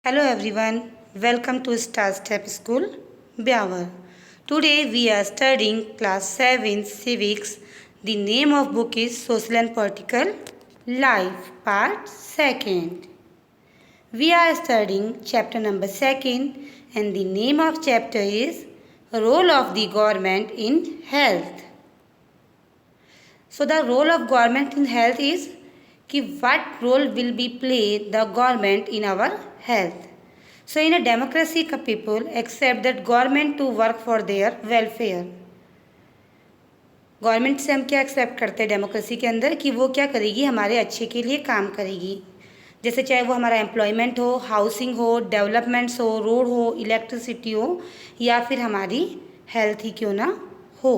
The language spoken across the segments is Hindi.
Hello everyone, welcome to Star Step School, Byawar. Today we are studying class 7 civics. The name of book is Social and Political Life, part 2nd. We are studying chapter number 2nd and the name of chapter is Role of the Government in Health. So the role of government in health is कि what role will be play the government in our health. So in a democracy people accept that government to work for their welfare. Government से हम क्या एक्सेप्ट करते हैं डेमोक्रेसी के अंदर कि वो क्या करेगी, हमारे अच्छे के लिए काम करेगी. जैसे चाहे वो हमारा एम्प्लॉयमेंट हो, हाउसिंग हो, डेवलपमेंट्स हो, रोड हो, इलेक्ट्रिसिटी हो या फिर हमारी हेल्थ ही क्यों ना हो.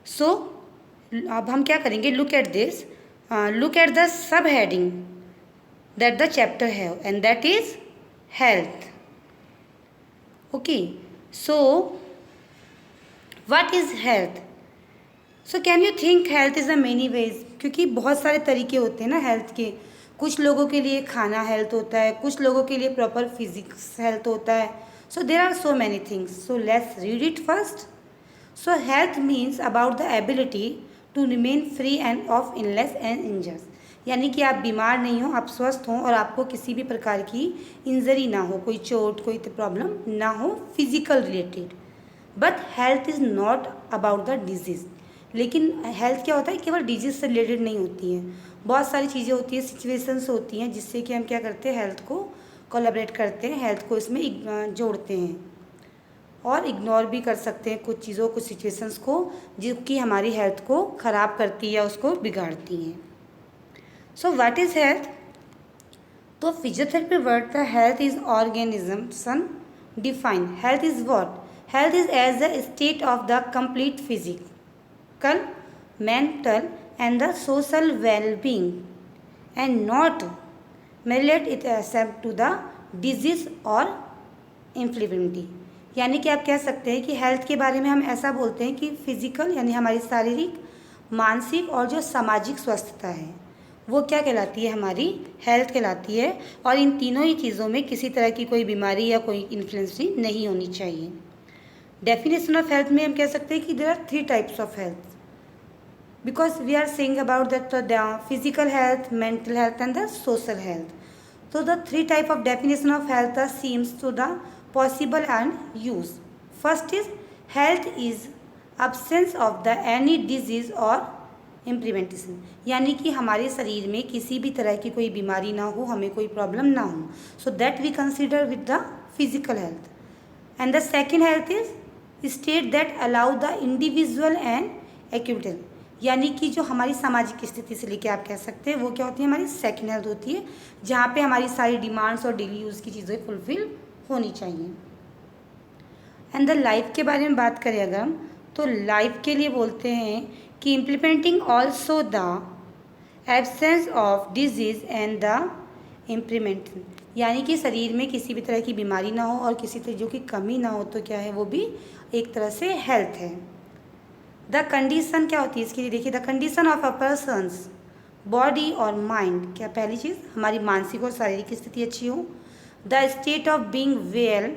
सो अब हम क्या करेंगे, look at this, look at the subheading that the chapter have and that is health. Okay, so what is health? So can you think health is a many ways? क्योंकि बहुत सारे तरीके होते हैं ना हेल्थ के. कुछ लोगों के लिए खाना हेल्थ होता है, कुछ लोगों के लिए प्रॉपर फिजिक्स हेल्थ होता है. So there are so many things. So let's read it first. So health means about the ability to remain free and of illness and injuries. यानी कि आप बीमार नहीं हो, आप स्वस्थ हों और आपको किसी भी प्रकार की इंजरी ना हो, कोई चोट, कोई प्रॉब्लम ना हो physical related. But health is not about the disease. लेकिन हेल्थ क्या होता है, केवल डिजीज़ से रिलेटेड नहीं होती हैं. बहुत सारी चीज़ें होती हैं, सिचुएशंस होती हैं जिससे कि हम क्या करते हैं, हेल्थ को कोलैबोरेट करते हैं, हेल्थ को इसमें जोड़ते हैं और इग्नोर भी कर सकते हैं कुछ चीज़ों, कुछ सिचुएशंस को जो कि हमारी हेल्थ को ख़राब करती है या उसको बिगाड़ती हैं. So what is health? तो physiotherapy word the health is organism son define. Health is what? Health is as the state of the complete physical, mental and the social wellbeing and not relate it except to the disease और इन्फ्लेमेबिलिटी. यानी कि आप कह सकते हैं कि हेल्थ के बारे में हम ऐसा बोलते हैं कि फिजिकल यानी हमारी शारीरिक, मानसिक और जो सामाजिक स्वस्थता है वो क्या कहलाती है, हमारी हेल्थ कहलाती है. और इन तीनों ही चीज़ों में किसी तरह की कोई बीमारी या कोई इन्फ्लुएंसी नहीं होनी चाहिए. डेफिनेशन ऑफ हेल्थ में हम कह सकते हैं कि there are 3 types of health because we are saying about that physical health, mental health and the social health. So the 3 type of definition of health seems to the possible and use. First is health is absence of the any disease or implementation. यानी कि हमारे शरीर में किसी भी तरह की कोई बीमारी ना हो, हमें कोई प्रॉब्लम ना हो. So that we consider with the physical health. And the second health is state that allow the individual and equitable. यानी कि जो हमारी सामाजिक स्थिति से लेके आप कह सकते हैं वो क्या होती है, हमारी सेकंड हेल्थ होती है जहाँ पे हमारी सारी डिमांड्स और डेली यूज़ की चीज़ें फुलफिल होनी चाहिए. एंड द लाइफ के बारे में बात करें अगर हम, तो लाइफ के लिए बोलते हैं कि implementing also the absence of disease and the implement. यानी कि शरीर में किसी भी तरह की बीमारी ना हो और किसी तरह की कमी ना हो, तो क्या है वो भी एक तरह से हेल्थ है. द कंडीशन क्या होती है इसके लिए, देखिए the condition of a persons body और माइंड. क्या पहली चीज़, हमारी मानसिक और शारीरिक स्थिति अच्छी हो. The state of being well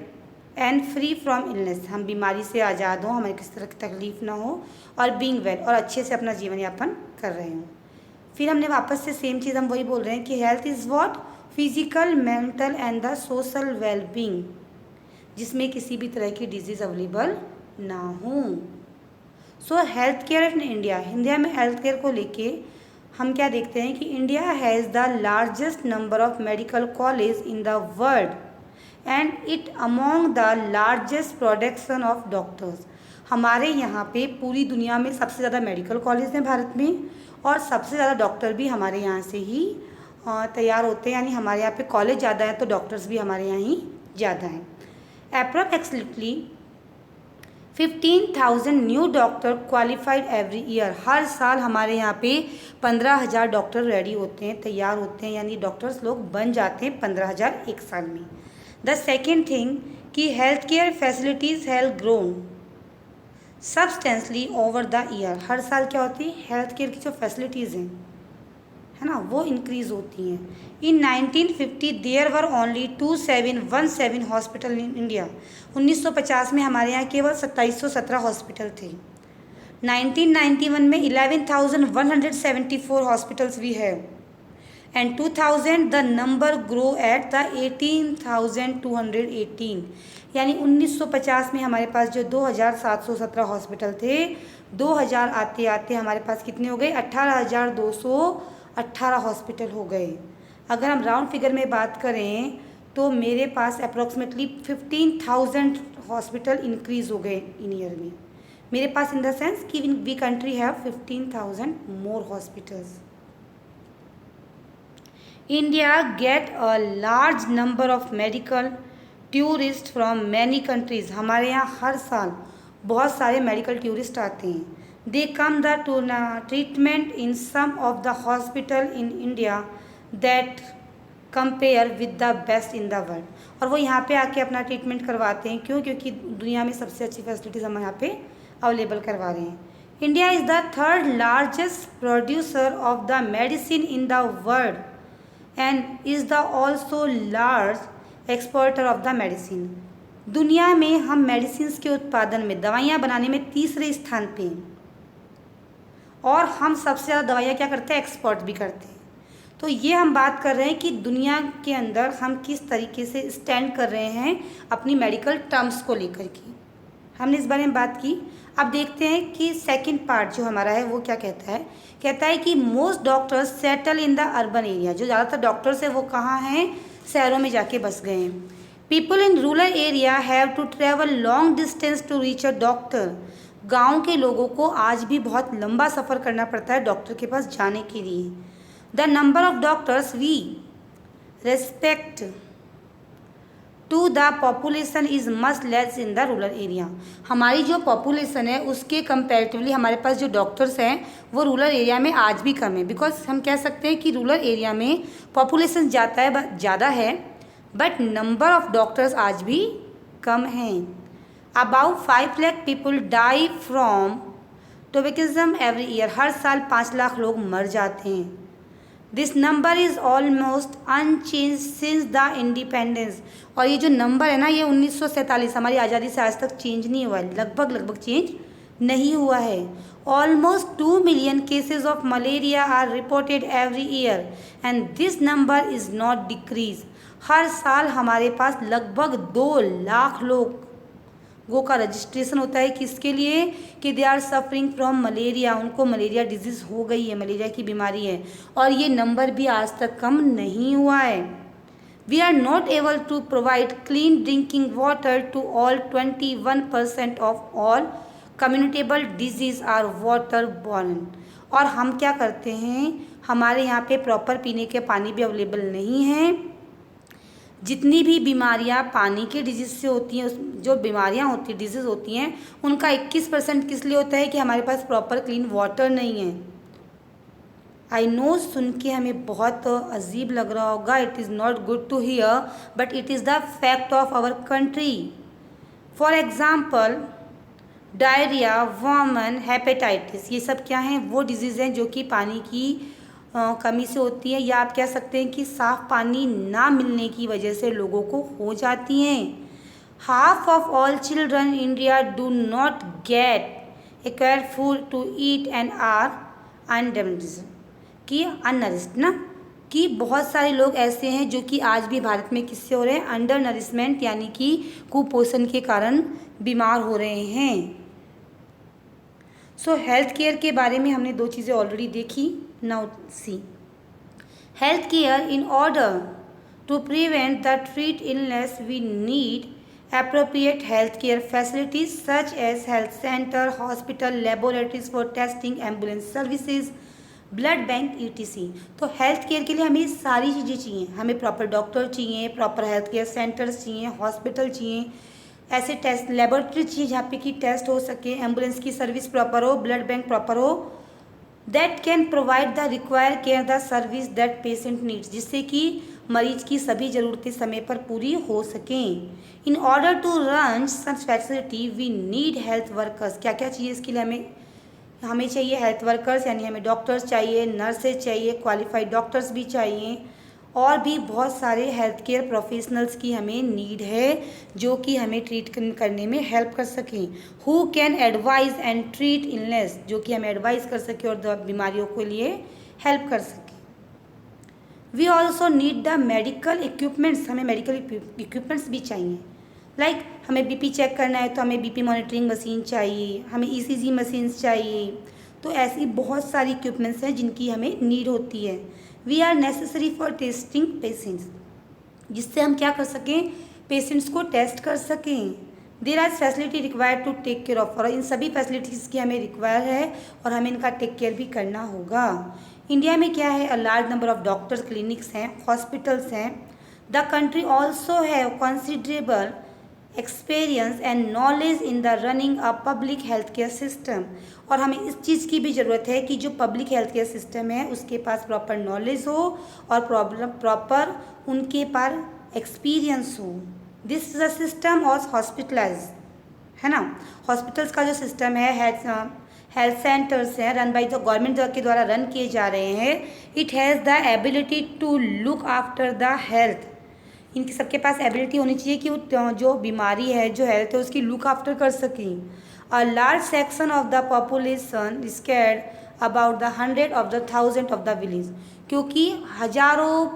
and free from illness. हम बीमारी से आज़ाद हों, हमें किसी तरह की तकलीफ ना हो और बीइंग वेल और अच्छे से अपना जीवन यापन कर रहे हों. फिर हमने वापस से सेम चीज़ हम वही बोल रहे हैं कि health is what? Physical, mental and the social wellbeing, जिसमें किसी भी तरह की डिजीज़ अवेलेबल ना हो. सो health care in India. India में हेल्थ केयर को लेके हम क्या देखते हैं कि India has the largest number of medical college in the world and it among the largest production of doctors. हमारे यहाँ पे पूरी दुनिया में सबसे ज़्यादा मेडिकल कॉलेज हैं भारत में और सबसे ज़्यादा डॉक्टर भी हमारे यहाँ से ही तैयार होते हैं. यानी हमारे यहाँ पे कॉलेज ज़्यादा है तो डॉक्टर्स भी हमारे यहाँ ही ज़्यादा हैं. Approximately 15,000 new doctor qualified every year. हर साल हमारे यहाँ पे 15,000 डॉक्टर रेडी होते हैं, तैयार होते हैं, यानी डॉक्टर्स लोग बन जाते हैं 15,000 एक साल में. द सेकेंड थिंग कि health care facilities have grown substantially over the year. हर साल क्या होती है, हेल्थ केयर की जो फैसिलिटीज़ हैं है ना, वो इंक्रीज़ होती हैं। In 1950 there were only 2717 hospital in India. 1950 में हमारे यहाँ केवल 2717 हॉस्पिटल थे। 1991 में 11,174 hospitals we have, and 2000 the number grow at the 18,218। यानी 1950 में हमारे पास जो 2,717 हॉस्पिटल थे, 2000 आते आते हमारे पास कितने हो गए, 18,218 हॉस्पिटल हो गए। अगर हम राउंड फिगर में बात करें तो मेरे पास अप्रॉक्सीमेटली 15,000 हॉस्पिटल इंक्रीज हो गए इन ईयर में। मेरे पास इन द सेंस कि we country have 15,000 more hospitals. India get a large number of medical tourists from many countries। हमारे यहाँ हर साल बहुत सारे मेडिकल टूरिस्ट आते हैं। They come the to treatment in some of the hospital in India that compare with the best in the world। और वो यहाँ पे आके अपना ट्रीटमेंट करवाते हैं। क्यों? क्योंकि दुनिया में सबसे अच्छी फैसिलिटीज़ हम यहाँ पे अवेलेबल करवा रहे हैं। India is the third largest producer of the medicine in the world and is the also large exporter of the medicine. दुनिया में हम मेडिसिन के उत्पादन में, दवाइयाँ बनाने में तीसरे स्थान पे हैं, और हम सबसे ज़्यादा दवाइयाँ क्या करते हैं, एक्सपोर्ट भी करते हैं। तो ये हम बात कर रहे हैं कि दुनिया के अंदर हम किस तरीके से स्टैंड कर रहे हैं अपनी मेडिकल टर्म्स को लेकर के, हमने इस बारे में बात की। अब देखते हैं कि सेकंड पार्ट जो हमारा है वो क्या कहता है। कहता है कि most doctors settle in the urban area. जो ज़्यादातर डॉक्टर्स हैं वो कहाँ हैं, शहरों में जाके बस गए हैं। People in rural area have to travel long distance to reach a doctor. गाँव के लोगों को आज भी बहुत लंबा सफ़र करना पड़ता है डॉक्टर के पास जाने के लिए। The number of doctors we respect to the population is much less in the rural area. हमारी जो पॉपुलेशन है उसके कंपैरेटिवली हमारे पास जो डॉक्टर्स हैं वो रूरल एरिया में आज भी कम है। बिकॉज हम कह सकते हैं कि रूरल एरिया में पॉपुलेशन ज़्यादा है बट नंबर ऑफ डॉक्टर्स आज भी कम हैं। About 5 lakh people die from tobaccoism every year. हर साल 5 लाख लोग मर जाते हैं। This number is almost unchange since the independence. और ये जो नंबर है ना, ये 1947 हमारी आज़ादी से आज तक चेंज नहीं हुआ है, लगभग चेंज नहीं हुआ है। Almost 2 million cases of malaria are reported every year and this number is not decrease. हर साल हमारे पास लगभग 2 लाख लोगों का रजिस्ट्रेशन होता है। किसके लिए? कि they are suffering from malaria, उनको मलेरिया डिजीज़ हो गई है, मलेरिया की बीमारी है, और ये नंबर भी आज तक कम नहीं हुआ है। We are not able to provide clean drinking water to all. 21% of all communicable disease are water borne. और हम क्या करते हैं, हमारे यहाँ पे प्रॉपर पीने के पानी भी अवेलेबल नहीं है। जितनी भी बीमारियाँ पानी के डिजीज़ से होती हैं, जो बीमारियाँ होती हैं, डिजीज़ होती हैं, उनका 21% किस लिए होता है कि हमारे पास प्रॉपर क्लीन वाटर नहीं है। आई नो, सुन के हमें बहुत अजीब लग रहा होगा, it is not good to hear but it is the fact of our country. For example diarrhoea, woman, hepatitis, ये सब क्या हैं, वो डिजीज़ हैं जो कि पानी की कमी से होती है, या आप कह सकते हैं कि साफ़ पानी ना मिलने की वजह से लोगों को हो जाती हैं। Half of all children in India do not get acquired food to eat and are unnourished ना, कि बहुत सारे लोग ऐसे हैं जो कि आज भी भारत में किससे हो रहे हैं, अंडर नरिशमेंट यानी कि कुपोषण के कारण बीमार हो रहे हैं। सो हेल्थ केयर के बारे में हमने 2 चीज़ें ऑलरेडी देखी। Now see health care. In order to prevent the treat illness we need appropriate healthcare facilities such as health center, hospital, laboratories for testing, ambulance services, blood bank etc। तो हेल्थ केयर के लिए हमें सारी चीज़ें चाहिए। हमें प्रॉपर डॉक्टर चाहिए, प्रॉपर हेल्थ केयर सेंटर्स चाहिए, हॉस्पिटल चाहिए, ऐसे टेस्ट लेबोरेटरी चाहिए जहाँ पे कि टेस्ट हो सके, एम्बुलेंस की सर्विस प्रॉपर हो, ब्लड बैंक प्रॉपर हो, that can provide the require care the service that patient needs, जिससे कि मरीज की सभी ज़रूरतें समय पर पूरी हो सकें। In order to run such facility we need health workers. क्या क्या चाहिए इसके लिए हमें? हमें चाहिए हेल्थ वर्कर्स, यानी हमें डॉक्टर्स चाहिए, नर्सेज चाहिए, क्वालिफाइड डॉक्टर्स भी चाहिए, और भी बहुत सारे हेल्थ केयर प्रोफेशनल्स की हमें नीड है जो कि हमें ट्रीट करने में हेल्प कर सकें। Who can advise and treat illness, जो कि हमें एडवाइस कर सके और बीमारियों के लिए हेल्प कर सके। We also need the medical equipments, हमें मेडिकल इक्विपमेंट्स भी चाहिए। लाइक हमें बीपी चेक करना है तो हमें बीपी मॉनिटरिंग मशीन चाहिए, हमें ईसीजी मशीन्स चाहिए। तो ऐसी बहुत सारी इक्विपमेंट्स हैं जिनकी हमें नीड होती है। We are necessary for testing patients, जिससे हम क्या कर सकें, पेशेंट्स को टेस्ट कर सकें। There are facility required to take care of, और इन सभी फैसिलिटीज़ की हमें रिक्वायर है और हमें इनका टेक केयर भी करना होगा। इंडिया में क्या है, a large number of doctors clinics हैं, हॉस्पिटल्स हैं। The country also have considerable experience and knowledge in the running a public health care system, और हमें इस चीज़ की भी ज़रूरत है कि जो पब्लिक हेल्थ केयर सिस्टम है उसके पास प्रॉपर नॉलेज हो और प्रॉपर उनके पास एक्सपीरियंस हो। This is a system of hospitalise, है ना। हॉस्पिटल्स का जो सिस्टम है, हेल्थ सेंटर्स हैं रन बाई जो गवर्नमेंट के द्वारा रन किए जा रहे हैं, it has the ability to look after the health, इनकी सबके पास एबिलिटी होनी चाहिए कि वो जो बीमारी है, जो हेल्थ है, उसकी लुक आफ्टर कर सकें। A large section of the population scared about the 100 of the 1000 of the village, क्योंकि हजारों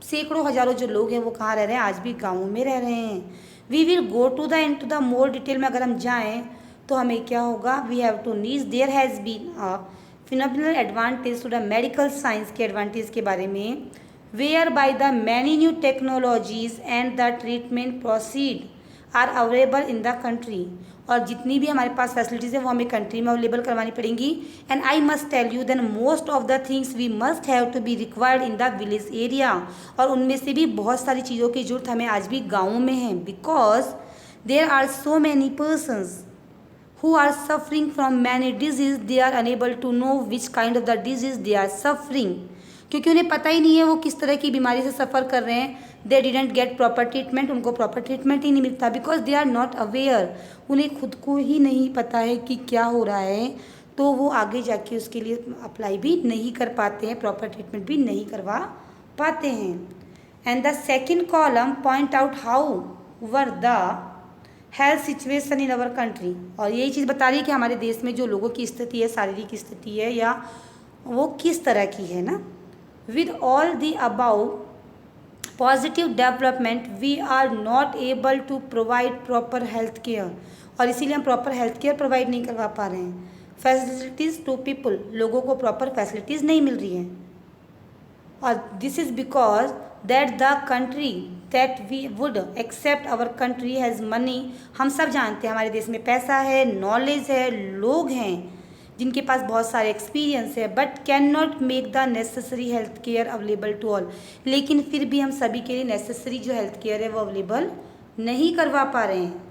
सैकड़ों हजारों जो लोग हैं वो कहाँ रह रहे हैं, आज भी गाँवों में रह रहे हैं। We will go to the into the more detail में अगर हम जाएँ तो हमें क्या होगा, we have to knees there has been a phenomenal advantage to the medical science के एडवांटेज के बारे में, whereby the many new technologies and the treatment proceed are available in the country, और जितनी भी हमारे पास फैसिलिटीज़ है वो हमें कंट्री में अवेलेबल करवानी पड़ेंगी। And I must tell you then most of the things we must have to be required in the village area, और उनमें से भी बहुत सारी चीज़ों की जरूरत हमें आज भी गाँवों में है, because there are so many persons who are suffering from many disease, they are unable to know which kind of the disease they are suffering, क्योंकि उन्हें पता ही नहीं है वो किस तरह की बीमारी से सफ़र कर रहे हैं। They didn't get proper treatment, उनको प्रॉपर ट्रीटमेंट ही नहीं मिलता, because they are not aware, उन्हें खुद को ही नहीं पता है कि क्या हो रहा है, तो वो आगे जाके उसके लिए अप्लाई भी नहीं कर पाते हैं, प्रॉपर ट्रीटमेंट भी नहीं करवा पाते हैं। And the second column point out how were the health situation in our country, और यही चीज़ बता रही है कि हमारे देश में जो लोगों की स्थिति है, शारीरिक स्थिति है या वो किस तरह की है ना। With all the above positive development we are not able to provide proper health care, और इसीलिए हम प्रॉपर हेल्थ केयर प्रोवाइड नहीं करवा पा रहे हैं। फैसिलिटीज़ टू पीपल, लोगों को प्रॉपर फैसिलिटीज़ नहीं मिल रही हैं, और this is because that the country that we would accept our country has money, हम सब जानते हैं हमारे देश में पैसा है, नॉलेज है, लोग हैं जिनके पास बहुत सारे एक्सपीरियंस है, but can not make the necessary health care available to all, लेकिन फिर भी हम सभी के लिए नेसेसरी जो हेल्थ केयर है वो अवेलेबल नहीं करवा पा रहे हैं।